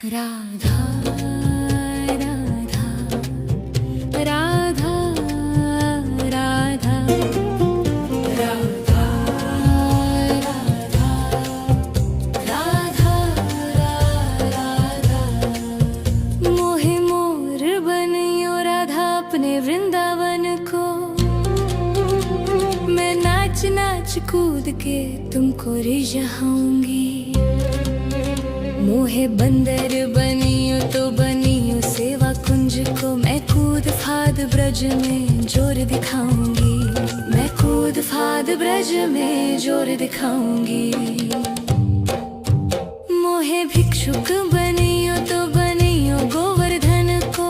राधा राधा राधा राधा राधा राधा राधा मोहे मोर बनियो राधा अपने वृंदावन को। मैं नाच नाच कूद के तुमको रिझाऊंगी। मोहे बंदर बनियो तो बनियो सेवा कुंज को। मैं कूद फाद ब्रज में जोर दिखाऊंगी। मैं कूद फाद ब्रज में जोर दिखाऊंगी। मोहे भिक्षुक बनियो तो बनियो गोवर्धन को।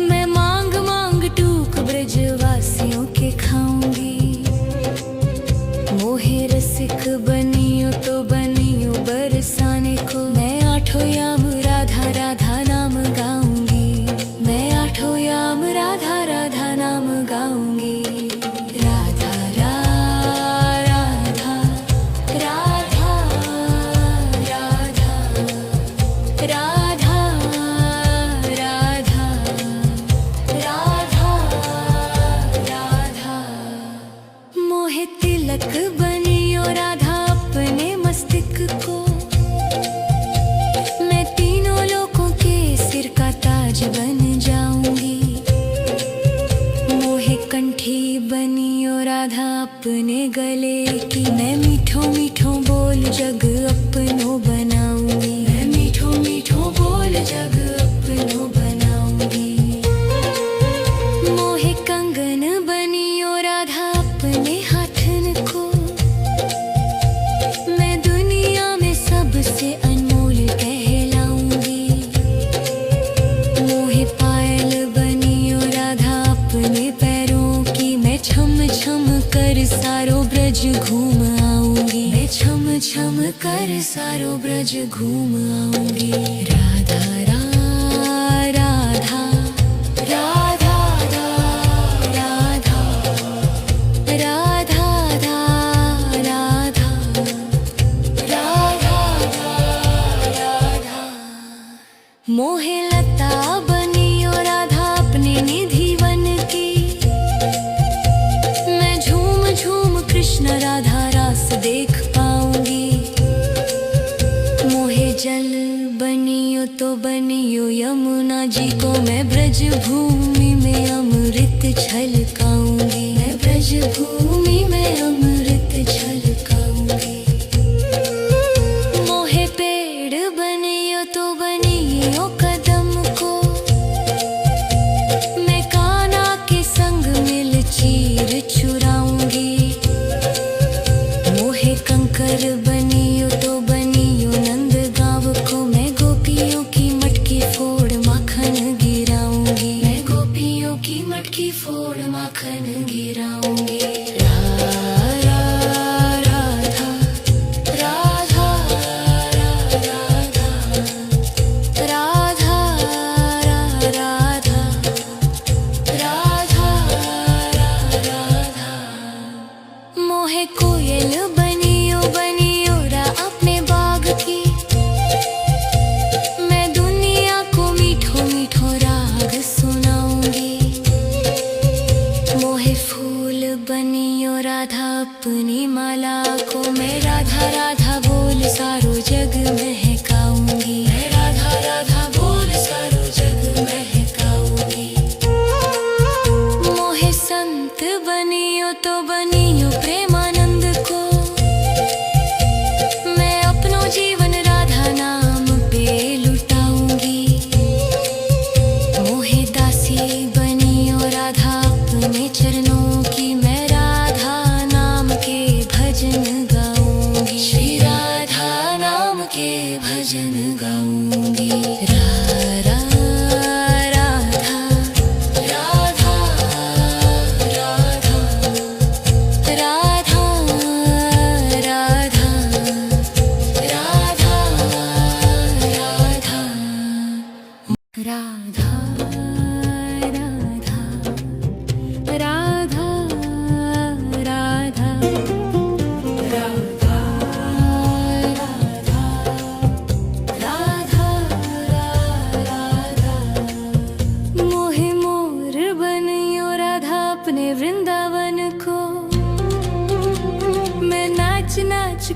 मैं मांग मांग टूक ब्रजवासियों के खाऊंगी। मोहे रसिक बनियो तो बनियो बरसाने को। मैं आठों याम राधा राधा नाम गाऊंगी। मैं आठों याम राधा राधा नाम गाऊंगी। राधा राधा राधा राधा राधा राधा राधा राधा मोहे तिलक बनियो राधा अपने मस्तिष्क को। मैं तीनों लोगों के सिर का ताज बन जाऊंगी। मोहे कंठी बनियो राधा अपने गले की। मैं मीठो मीठो बोल जग अपनो बनाऊंगी। मैं मीठो मीठो बोल जग अपनो बनाऊंगी। मोहे कंगन बनियो राधा अपने हाथन को। मैं दुनिया में सबसे अनमोल कहलाऊंगी। मोहे पायल बनियो राधा अपने पैरों की। मैं छम छम कर सारो ब्रज घूम आऊंगी। मैं छम छम कर सारो ब्रज घूम आऊंगी। राधा राधा राधा राधा राधा राधा राधा राधा मोहे लता बनियो राधा अपने निधि वन की। मैं झूम झूम कृष्ण राधा रास देख पाऊंगी। मोहे जल बनियो तो बनियो यमुना जी को। मैं ब्रज भूमि में अमृत छलकाऊंगी। मैं ब्रज भूमि में अमृत छलकाऊंगी। मोहे पेड़ बनियो तो बनियो कदम को। मैं कान्हा के संग मिल चीर चुराऊंगी। मोहे कंकर बनियो तो बनियो नंद गाँव को। मैं गोपियों की मटकी फोड़ माखन गिराऊंगी। मैं गोपियों की मटकी फोड़ माखन गिराऊंगी। राधा राधा राधा राधा राधा राधा राधा मोहे कोयल बनियो बनियो रा अपने बाग की। मैं दुनिया को मीठो मीठो राग सुनाऊंगी। मोहे फूल बनियो राधा अपनी माला को। मैं राधा राधा बोल सारो जग महकाऊंगी। मैं राधा राधा बोल सारो जग महकाऊंगी। मोहे संत बनियो तो बनियो प्रेमानंद को। मैं अपनो जीवन राधा नाम पे लुटाऊंगी। मोहे दासी बनियो राधा अपने चरणों की। मैं राधा नाम के भजन गाऊंगी। श्री राधा नाम के भजन गाऊंगी। राधा राधा राधा राधा राधा राधा राधा राधा राधा राधा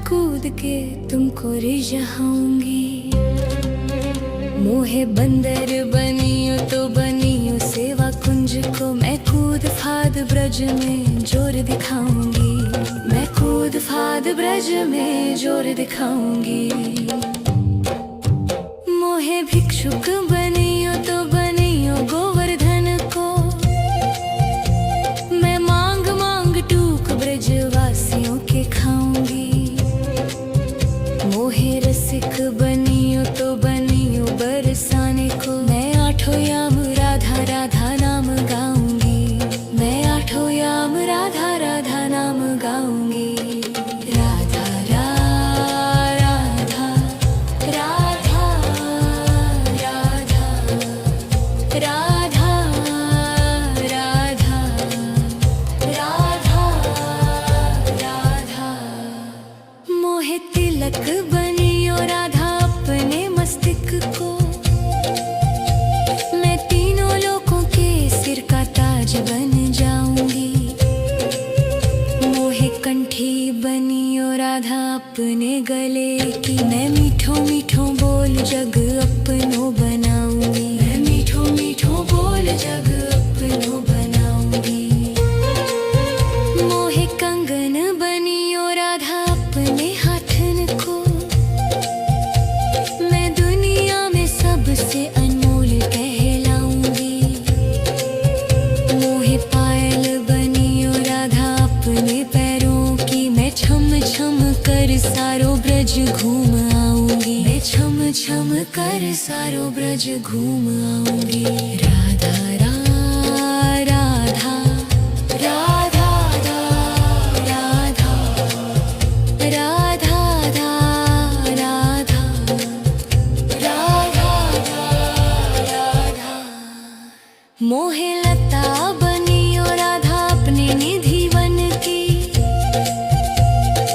कूद के तुमको रिझाऊंगी। मोहे बंदर बनियो तो बनियो सेवा कुंज को, मैं कूद फाद ब्रज में जोर दिखाऊंगी। मैं कूद फाद ब्रज में जोर दिखाऊंगी। मोहे भिक्षुक बनियो तो बनियो गोवर्धन को, मैं मांग मांग टूक ब्रजवासियों के खाऊंगी। मोहे रसिक बनियो तो बनियो बरसाने को, मैं आठों याम राधा राधा नाम गाऊंगी। मैं आठों याम राधा राधा नाम गाऊंगी। राधा राधा राधा राधा राधा राधा राधा राधा। मोहे तिलक बनियो राधा अपने मस्तिष्क को, मैं तीनों लोगों के सिर का ताज बन जाऊंगी। मोहे कंठी बनियो राधा अपने गले की, मैं मीठो मीठो बोल जग अपनो बनाऊंगी। मैं मीठो मीठो बोल जग अपनो बनाऊंगी। मोहे कंगन बनियो राधा अपने हाथन को, मैं दुनिया में सबसे अनमोल कहलाऊंगी। मोहे पायल बनियो राधा अपने पैरों की, मैं छम छम कर सारो ब्रज घूम आऊंगी। मैं छम छम कर सारो ब्रज घूम आऊंगी। राधा राधा राधा राधा राधा राधा राधा राधा। मोहे लता बनियो राधा अपने निधि वन की,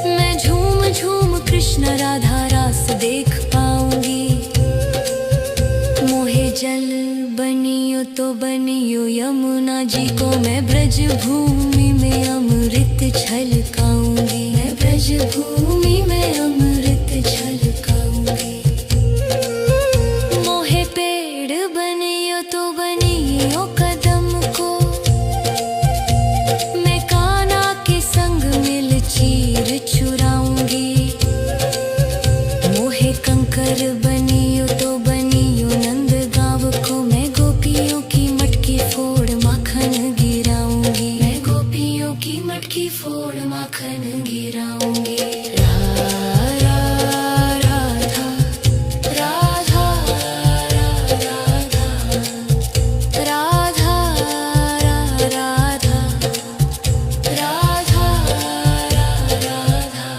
मैं झूम झूम कृष्ण राधा रास देख पाऊंगी। मोहे जल बनियो तो बनियो यमुना जी को, मैं ब्रज भूमि में अमृत छलकाऊंगी। मैं ब्रज भूमि में अमृत छलकाऊंगी। मोहे पेड़ बनियो तो बनियो कदम को, मैं कान्हा के संग मिल चीर चुराऊंगी। मोहे कंकर बनियो तो बनियो नंद गाँव को, मैं गोपियों की मटकी फोड़ माखन गिराऊंगी। मैं गोपियों की मटकी फोड़ माखन गिराऊंगी। राधा राधा राधा राधा राधा राधा राधा।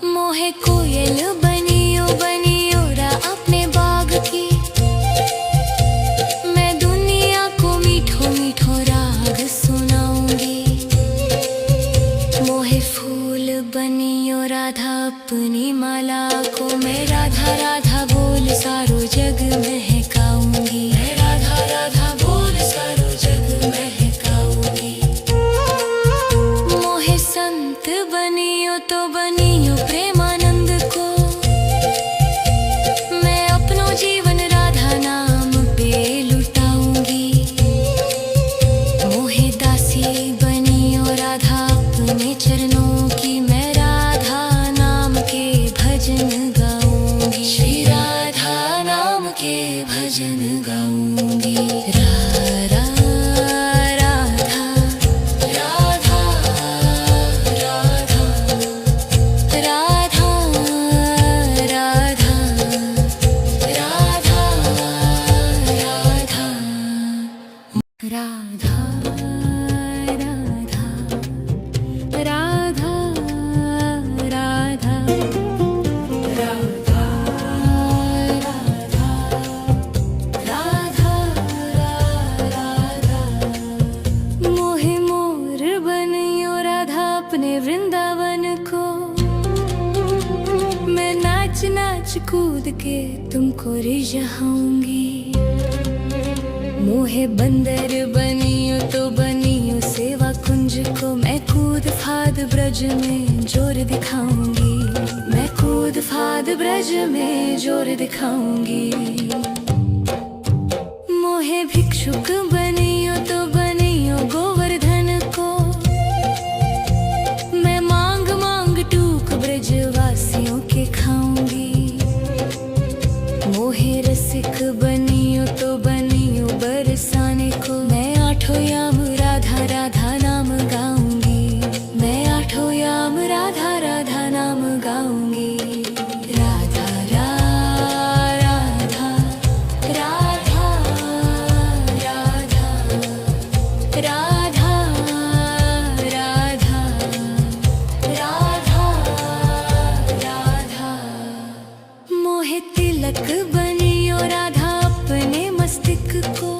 मोहे कोयल बनियो बनियो रा अपने बाग की, मैं दुनिया को मीठो मीठो राग सुनाऊंगी। मोहे फूल बनियो राधा अपनी माला को, मैं राधा राधा बोल सारो जग महकाऊंगी। मैं राधा राधा बोल सारो जग महकाऊंगी। मोहे संत बनियो तो बनियो प्रेमानंद को, मैं अपनो जीवन राधा नाम पे लुटाऊंगी। मोहे दासी बनियो राधा अपने चरणों की, मैं राधा नाम के भजन गाऊंगी। श्री राधा नाम के भजन गाऊंगी। राधा राधा राधा राधा राधा राधा राधा राधा राधा राधा राधा राधा राधा। मोहे मोर बनियो राधा अपने वृंदावन को, मैं नाच नाच कूद के तुमको रिझाऊंगी। मोहे बंदर बनियो तो बनियो बनियो सेवा कुंज को मैं कूद फाद ब्रज में जोर दिखाऊंगी, मैं कूद फाद ब्रज में जोर दिखाऊंगी। मोहे भिक्षुक बनियो तो बनियो गोवर्धन को, मैं मांग मांग टूक ब्रजवासियों के खाऊंगी। मोहे रसिक बनियो तो बनियो बरसाने को, मैं आठों याम राधा राधा नाम गाऊंगी, मैं आठों याम राधा राधा नाम गाऊंगी। राधा राधा राधा राधा राधा राधा राधा राधा। मोहे तिलक बनियो राधा अपने मस्तक को,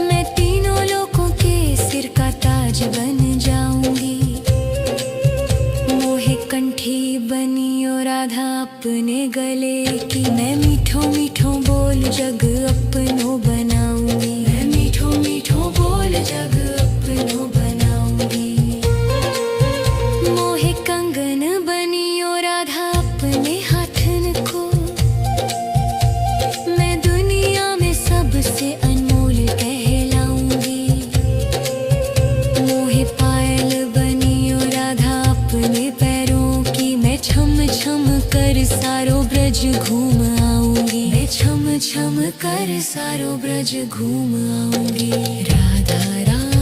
मैं तीनों लोगों के सिर का ताज बन जाऊंगी। मोहे कंठी बनियो राधा अपने गले की, मैं मीठो मीठो बोल जग अपनो बनाऊंगी, मैं मीठो मीठो बोल जग अपनो बनाऊंगी। मोहे कंगन बनियो राधा अपने हाथन को, मैं दुनिया में सबसे अनमोल कहलाऊंगी। मोहे पायल बनियो राधा अपने पैरों की, मैं छम छम कर सारो ब्रज घूम आऊंगी, मैं छम छम कर सारो ब्रज घूम आऊंगी। राधा राधा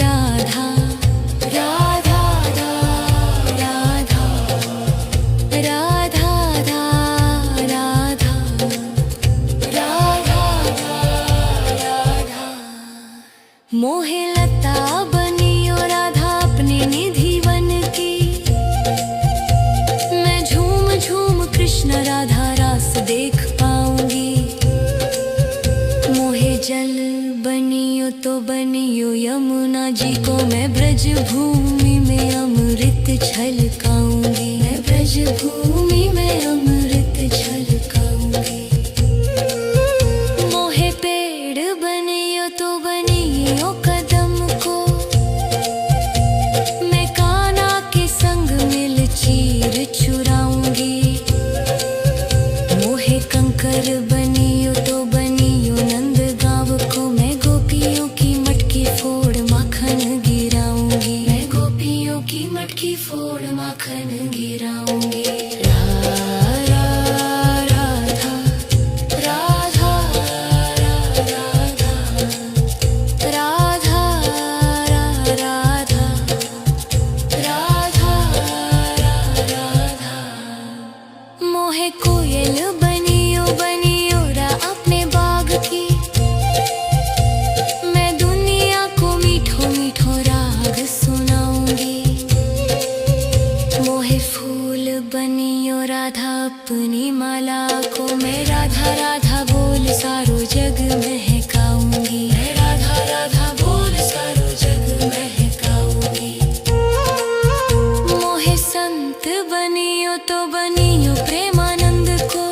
राधा राधा राधा राधा राधा राधा। मोहे लता बनियो राधा अपने निधि वन की, मैं झूम झूम कृष्ण राधा रास देख पाऊंगी। मोहे जल बनियो तो बनियो यमुना जी को, मैं ब्रज भूमि में अमृत छलकाऊंगी, मैं ब्रज भूमि में अमृत छलकाऊंगी। मोहे पेड़ बनियो तो बनियो कदम को, मैं कान्हा के संग मिल चीर चुराऊंगी। मोहे कंकर बनियो तो बनियो नंद गाँव को, मैं गोपियों की मटकी फोड़ माखन गिराऊंगी, मैं गोपियों की मटकी फोड़ माखन गिराऊंगी। राधा राधा राधा राधा राधा राधा राधा। मोहे कोयल बनियो बनियो रा अपने बाग की, मैं दुनिया को मीठो मीठो राग सुनाऊंगी। मोहे फूल बनियो राधा अपनी माला को, मैं राधा राधा बोल सारो जग महकाऊंगी, मैं राधा राधा बोल सारो जग महकाऊंगी। मोहे संत बनियो तो बनियो प्रेमानंद को,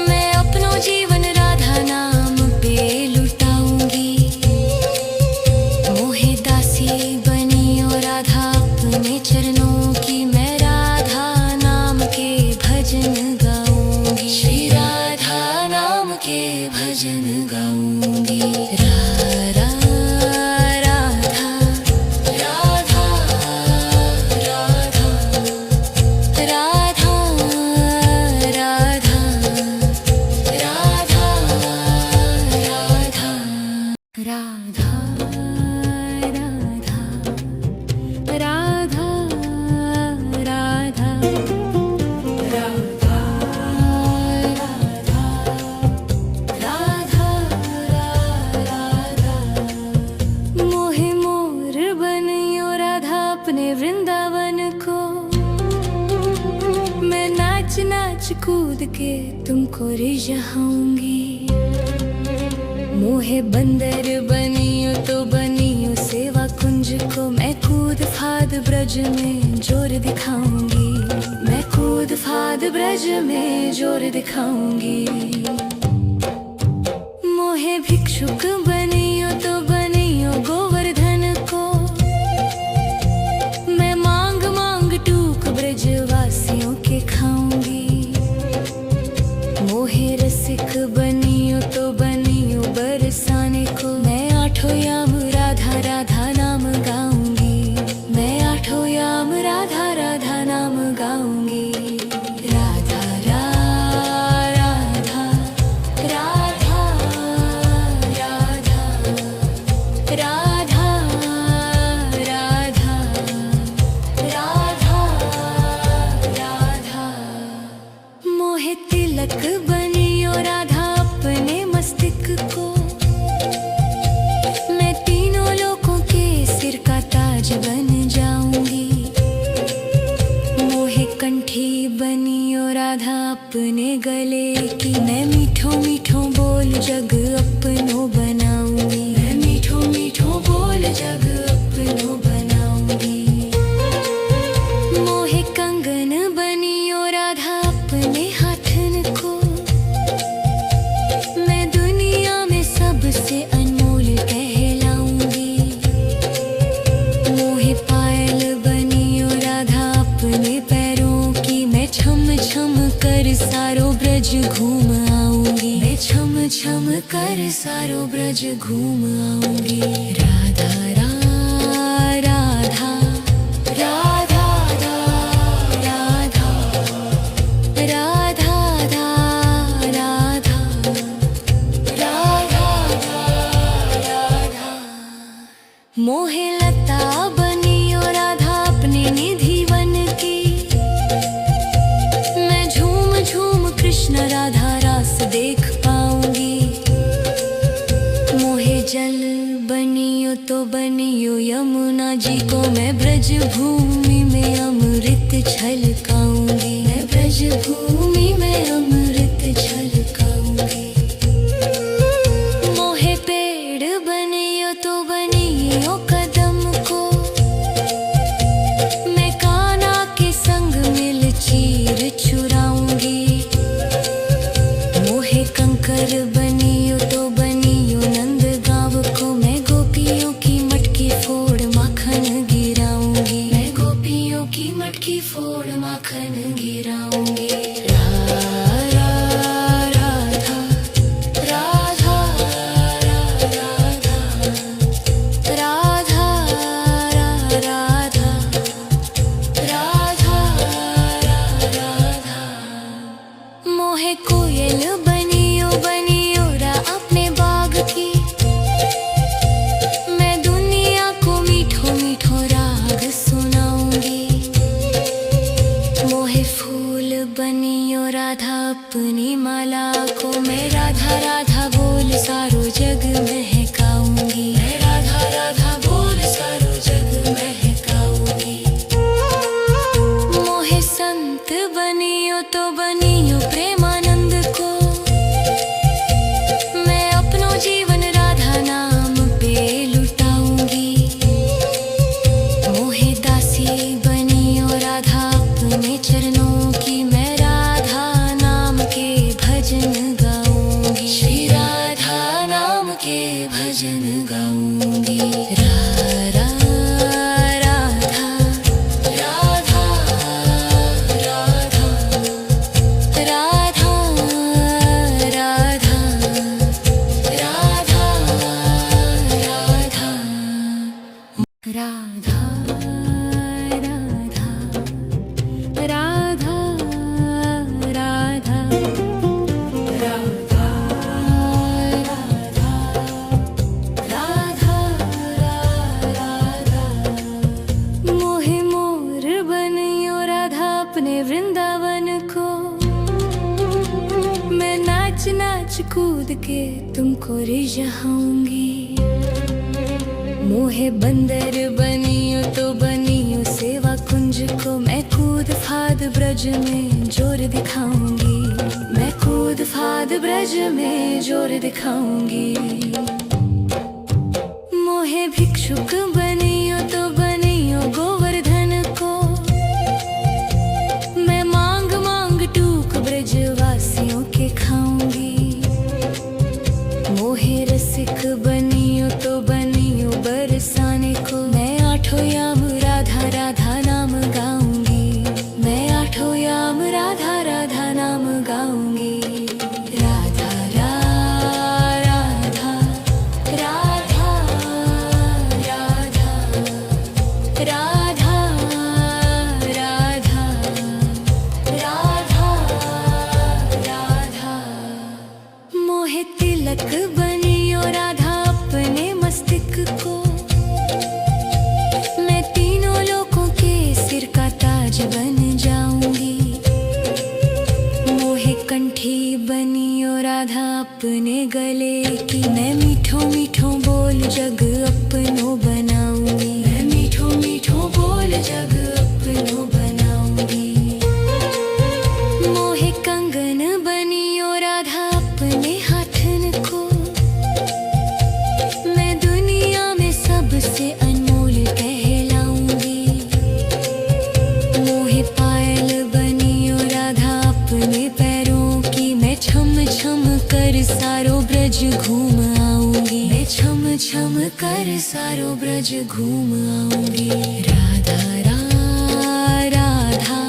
मैं अपनो जीवन राधा नाम पे लुटाऊंगी। मोहे दासी बनियो राधा अपने चरणों की, मैं राधा नाम के भजन गाऊंगी, श्री राधा नाम के भजन गाऊंगी। राधा राधा राधा राधा राधा राधा राधा राधा राधा राधा राधा राधा। मोहे मोर बनियो राधा अपने वृंदावन को, मैं नाच नाच कूद के तुमको रिझाऊंगी। मोहे बंदर बनियो तो बनियो सेवा कुंज को, मैं कूद फाद ब्रज में जोर दिखाऊंगी, मैं कूद फाद ब्रज में जोर दिखाऊंगी। मोहे भिक्षुक बनियो तो बनियो गोवर्धन को, मैं मांग मांग टूक ब्रजवासियों के खाऊंगी। मोहे रसिक बनियो तो बनियो बरसाने को, मैं आठों याम राधा राधा नाम गाऊंगी। मैं आठों याम राधा राधा नाम गाऊंगी। राधा राधा राधा राधा राधा राधा राधा राधा। मोहे तिलक बनियो राधा अपने मस्तक को, मैं तीनों लोगों के सिर का ताज बन जाऊंगी। मोहे कंठी बनियो राधा अपने गले की, मैं मीठो मीठो बोल जग अपनो बनाऊंगी। मैं मीठो मीठो बोल जग अपनो बनाऊंगी। मोहे कंगन बनियो राधा अपने हाथन को, मैं दुनिया में सबसे अनमोल कहलाऊंगी। मोहे पायल बनियो राधा अपने पैरों की, मैं छम छम कर सारो ब्रज घूम आऊंगी। मैं छम छम कर सारो ब्रज घूम आऊंगी। राधा राधा राधा राधा राधा राधा राधा राधा। मोहे लता बनियो राधा अपने निधि वन की, मैं झूम झूम कृष्ण राधा रास देख पाऊंगी। मोहे जल बनियो तो बनियो यमुना जी को, मैं ब्रज भूमि में अमृत छलकाऊंगी। मैं ब्रज भूमि में अमृत छलकाऊंगी। मोहे पेड़ बनियो तो बनियो कदम को, मैं कान्हा के संग मिल चीर चुराऊंगी। मोहे कंकर बनियो तो बनियो नंद गाँव को, मैं गोपियों की मटकी फोड़ माखन गिराऊंगी। मैं गोपियों की मटकी फोड़ माखन गिराऊंगी। राधा राधा राधा राधा राधा राधा। मोहे कोयल बनियो बनियो रा अपने बाग की, मैं दुनिया को मीठो मीठो राग सुनाऊंगी। मोहे फूल बनियो राधा अपनी माला को, मैं राधा राधा बोल सारो जग महकाऊंगी। मैं राधा राधा बोल सारो जग महकाऊंगी। मोहे संत बनियो तो बनियो प्रेमानंद को, मैं अपनो जीवन राधा नाम पे लुटाऊंगी। मोहे दासी बनियो राधा अपने चरणों की, मैं राधा नाम के भजन गाऊंगी। श्री राधा नाम के भजन गाऊंगी। राधा राधा राधा राधा राधा राधा राधा राधा राधा राधा राधा। मोहे मोर बनियो राधा अपने वृंदावन को, मैं नाच नाच कूद के तुमको रिझाऊंगी। मोहे बंदर बनियो तो बनियो सेवा कुंज को, मैं कूद फाद ब्रज में जोर दिखाऊंगी। मैं कूद फाद ब्रज में जोर दिखाऊंगी। मोहे भिक्षुक बनियो तो बनियो गोवर्धन को, मैं मांग मांग टूक ब्रजवासियों के खाऊंगी। मोहे याम राधा राधा नाम गाऊंगी। राधा राधा राधा राधा राधा राधा राधा राधा। मोहे तिलक बनियो राधा अपने मस्तिष्क को, मैं तीनों लोगों के सिर का ताज बन जाऊंगी। मोहे कंठी बनियो राधा अपने गले की, मैं मीठो मीठो बोल जग अपनो बनाऊंगी। मैं मीठो मीठो बोल जग अपनो बनाऊंगी। मोहे कंगन बनियो राधा अपने हाथन को, मैं दुनिया में सबसे अनमोल कहलाऊंगी। मोहे पायल बनियो राधा अपने पैरों की, मैं छम छम कर सारो ब्रज घूम आऊंगी। मैं छम छम कर सारो ब्रज घूम आऊंगी। राधा राधा राधा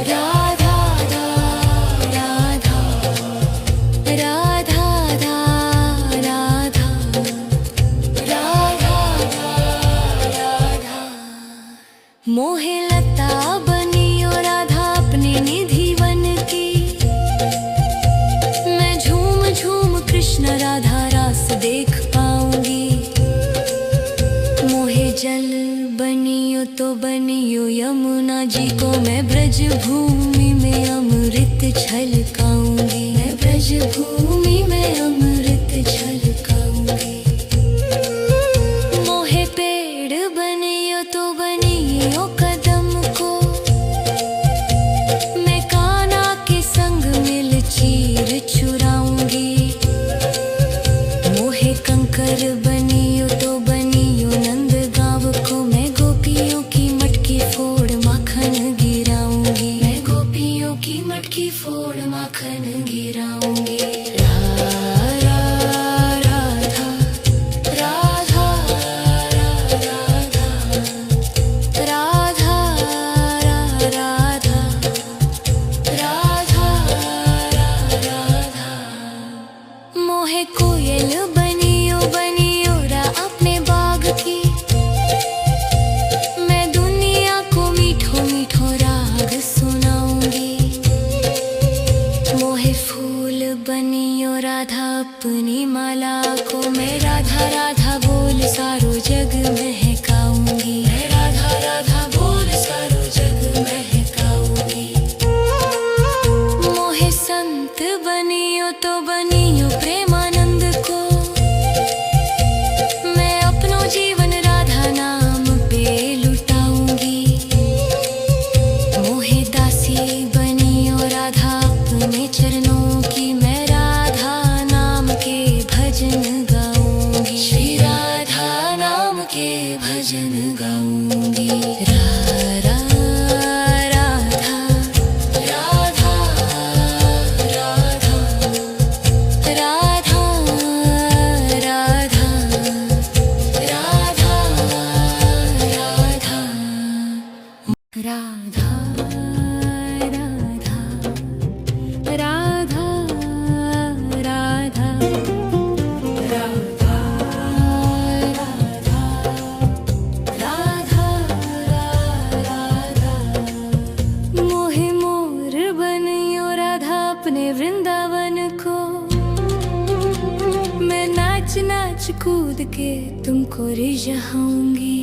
राधा राधा राधा राधा राधा। मोहे लता बनियो राधा अपने निधि वन की, मैं झूम झूम कृष्ण राधा रास देख पाऊंगी। मोहे जल बनियो तो बनियो यमुना जी को, मैं ब्रज भूमि में अमृत छलकाऊंगी। मैं ब्रज भूमि में अमृत छलकाऊंगी। मोहे पेड़ बनियो तो बनियो कदम को, मैं कान्हा के संग मिल चीर चुराऊंगी। मोहे कंकर बनियो तो बनियो नंद गांव को, मैं गोपियों की मटकी फोड़ माखन गिराऊंगी। मैं गोपियों की मटकी फोड़ माखन गिराऊंगी। राधा राधा राधा राधा राधा राधा राधा। मोहे कोयल बनियो बनियो रा अपने बाग की, मैं दुनिया को मीठो मीठो राग सुनाऊंगी। मोहे फूल बनियो राधा अपनी माला को, मैं राधा राधा बोल सारो जग महकाऊंगी। मैं राधा राधा बोल सारो जग महकाऊंगी। मोहे संत बनियो तो बनियो प्रेमानंद को, मैं अपनो जीवन राधा नाम पे लुटाऊंगी। मोहे दासी बनियो राधा अपने चरणों की, मैं राधा नाम के भजन गाऊंगी। श्री राधा नाम के भजन गाऊंगी। राधा राधा राधा राधा राधा राधा राधा राधा राधा राधा राधा राधा। मोहे मोर बनियो राधा अपने वृंदावन को, मैं नाच नाच कूद के तुमको रिझाऊंगी।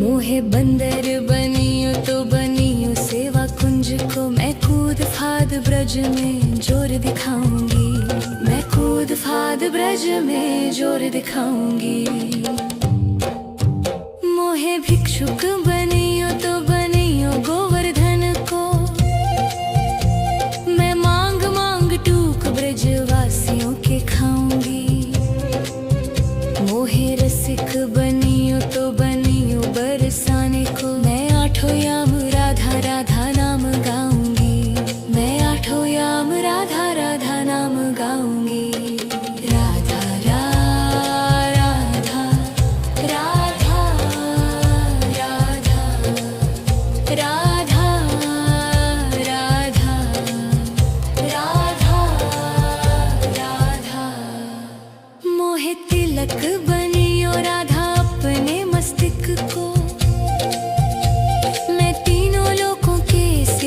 मोहे बंदर बनियो तो बनियो सेवा कुंज को, मैं कूद फाद ब्रज में जोर दिखाऊंगी। मैं कूद फाद ब्रज में जोर दिखाऊंगी। मोहे भिक्षुक बनियो तो बनियो गोवर्धन को, मैं मांग मांग टूक ब्रजवासियों के खाऊंगी। मोहे रसिक बनियो तो बनियो बरसाने को, मैं आठों याम राधा राधा नाम गाऊंगी। मैं आठों याम राधा राधा नाम गाऊंगी। राधा राधा राधा राधा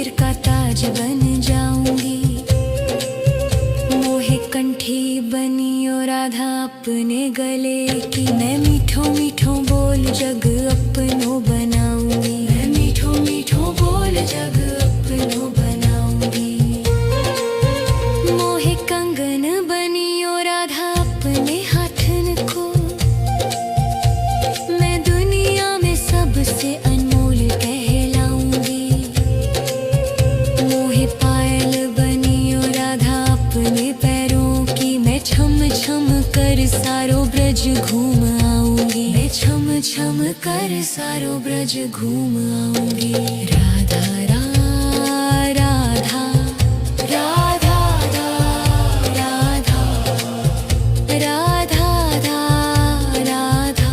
सिर का ताज बन जाऊंगी। मोहे कंठी बनियो राधा अपने गले की, मैं मीठो मीठो बोल जग अपनो बनाऊंगी। मैं मीठो मीठो बोल जग अपनो बनाऊंगी। मोहे कंगन बनियो राधा अपने हाथन को, मैं दुनिया में सबसे अनमोल कहलाऊंगी। मोहे पायल बनियो राधा अपने पैरों की, मैं छम छम कर सारो ब्रज घूम आऊंगी। मैं छम छम कर सारो ब्रज घूम आऊंगी। राधा राधा राधा राधा राधा राधा राधा राधा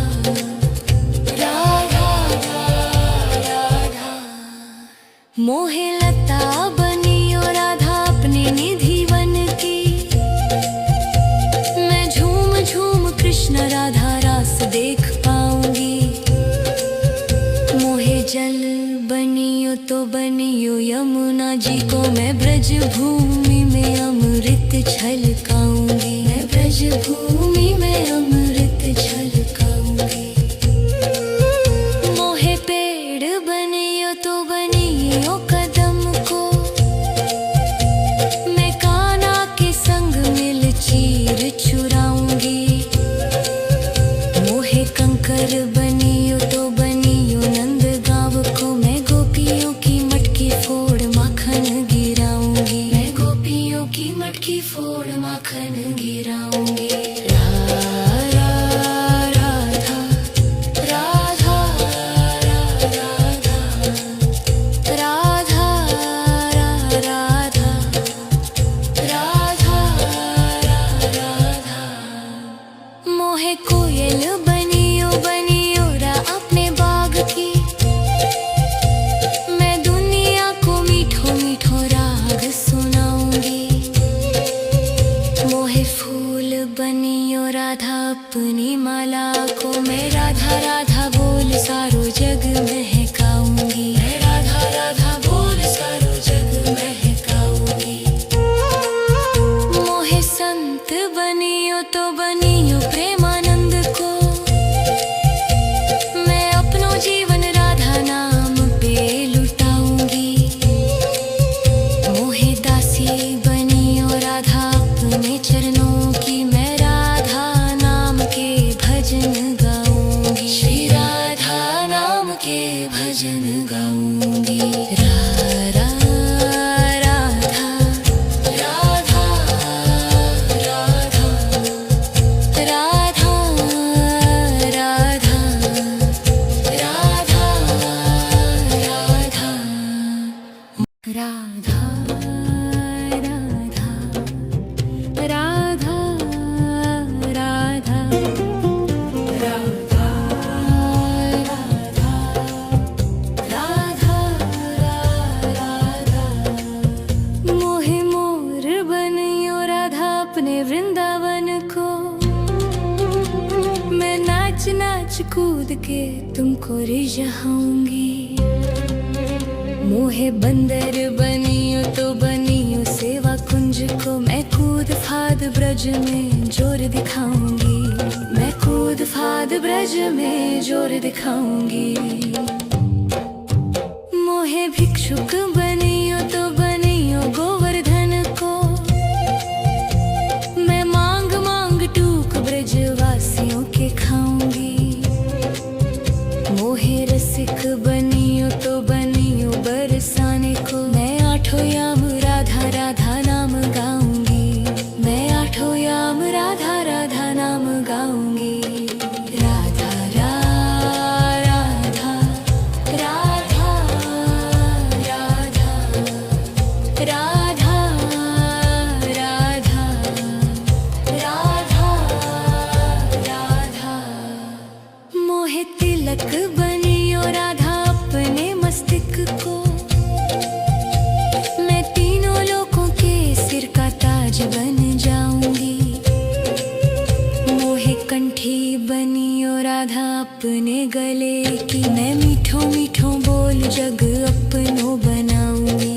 राधा। मोहे लता बनियो राधा अपने निधि वन की, मैं झूम झूम कृष्ण राधा रास देख पाऊंगी। मोहे जल बनियो तो बनियो यमुना जी को, मैं ब्रज भूमि में अमृत छलकाऊंगी। मैं ब्रज भूमि में अमृत छलकाऊंगी। मोहे पेड़ बनियो तो बनियो कदम को, मैं कान्हा के संग मिल चीर चुराऊंगी। मोहे कंकर बनियो तो बनियो नंद गाँव को, मैं गोपियों की मटकी फोड़ माखन गिराऊंगी। मैं गोपियों की मटकी फोड़ माखन गिराऊंगी। राधा राधा राधा राधा राधा राधा। मोहे कोयल बनियो बनियो रा अपने बाग की, मैं दुनिया को मीठो मीठो राग सुनाऊंगी। मोहे फूल बनियो राधा अपनी माला को, मैं राधा राधा बोल सारो जग महकाऊंगी। मैं राधा राधा बोल सारो जग महकाऊंगी। मोहे संत बनियो तो बनियो प्रेमानंद को, मैं अपनो जीवन राधा नाम पे लुटाऊंगी। मोहे दासी बनियो राधा अपने चरणों की, मैं राधा नाम के भजन गाऊंगी। श्री राधा नाम के भजन गाऊंगी। राधा राधा राधा राधा राधा राधा राधा राधा राधा राधा मोहे मोर बनियो राधा अपने वृंदावन को, मैं नाच नाच कूद के तुमको रिझाऊंगी। मोहे बंदर बनियो तो बनियो सेवा कुंज को, मैं कूद फाद ब्रज में जोर दिखाऊंगी। मैं कूद फाद ब्रज में जोर दिखाऊंगी। मोहे भिक्षुक बनियो तो बनियो गोवर्धन को, मैं मांग मांग टूक ब्रजवासियों के खाऊंगी। मोहे रसिक बनियो तो बनियो बरसाने को, मैं आठों याम राधा राधा नाम गाऊंगी। मैं आठों याम राधा राधा नाम गाऊंगी। राधा राधा राधा राधा राधा राधा राधा राधा। मोहे तिलक बनियो राधा अपने मस्तिष्क को, मैं तीनों लोगों के सिर का ताज बन जाऊंगी। मोहे कंठी बनियो राधा अपने गले की, मैं मीठो मीठो बोल जग अपनो बनाऊंगी।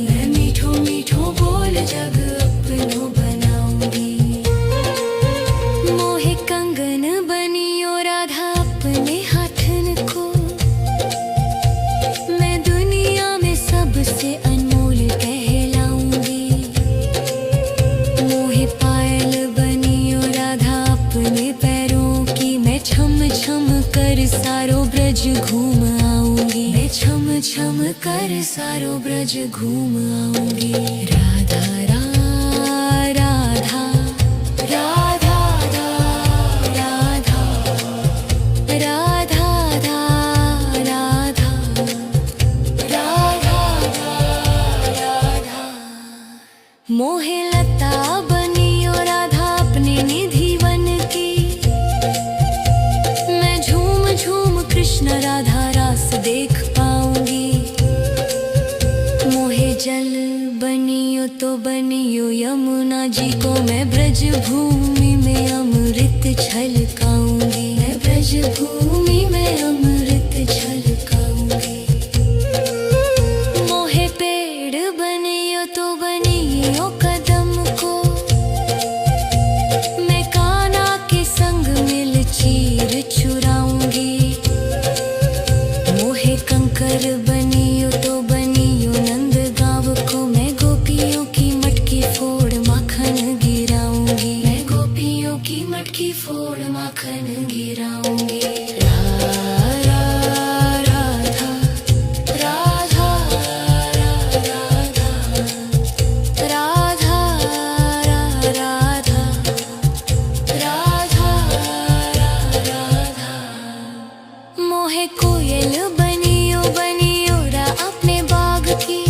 घूम आऊंगी, मैं छम छम कर सारो ब्रज घूम आऊंगी। राधा राधा राधा राधा राधा राधा राधा राधा मोहे लता बनियो राधा अपने निधि वन की, मैं झूम झूम कृष्ण राधा रास देख पाऊंगी। मोहे जल बनियो तो बनियो यमुना जी को, मैं ब्रज भूमि में अमृत छलकाऊंगी, मैं ब्रज भूमि में अमृत छलकाऊंगी। मोहे पेड़ बनियो तो बनियो कदम को, मैं कान्हा के संग मिल चीर चुराऊंगी। मोहे कंकर बनियो तो बनियो नंद गाँव को, मैं गोपियों की मटकी फोड़ माखन गिराऊंगी, मैं गोपियों की मटकी फोड़ माखन गिराऊंगी। राधा राधा राधा राधा राधा राधा राधा मोहे कोयल बनियो बनियो रा अपने बाग की,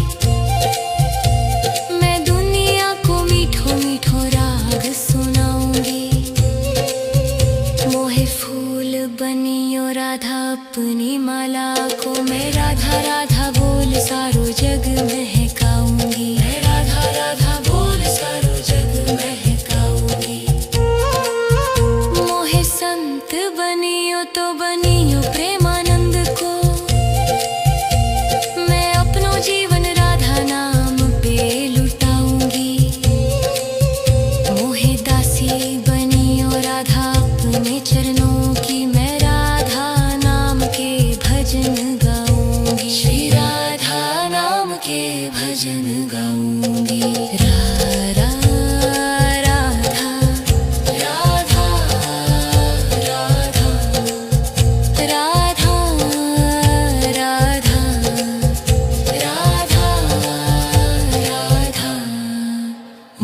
मैं दुनिया को मीठो मीठो राग सुनाऊंगी। मोहे फूल बनियो राधा अपनी माला को, मैं राधा राधा बोल सारो जग महकाऊंगी, मैं राधा राधा बोल सारो जग महकाऊंगी। मोहे संत बनियो तो बनियो प्रेमानंद को, मैं अपनो जीवन राधा नाम पे लुटाऊंगी। मोहे दासी बनियो राधा अपने चरणों की, मैं राधा नाम के भजन गाऊंगी, श्री राधा नाम के भजन गाऊंगी।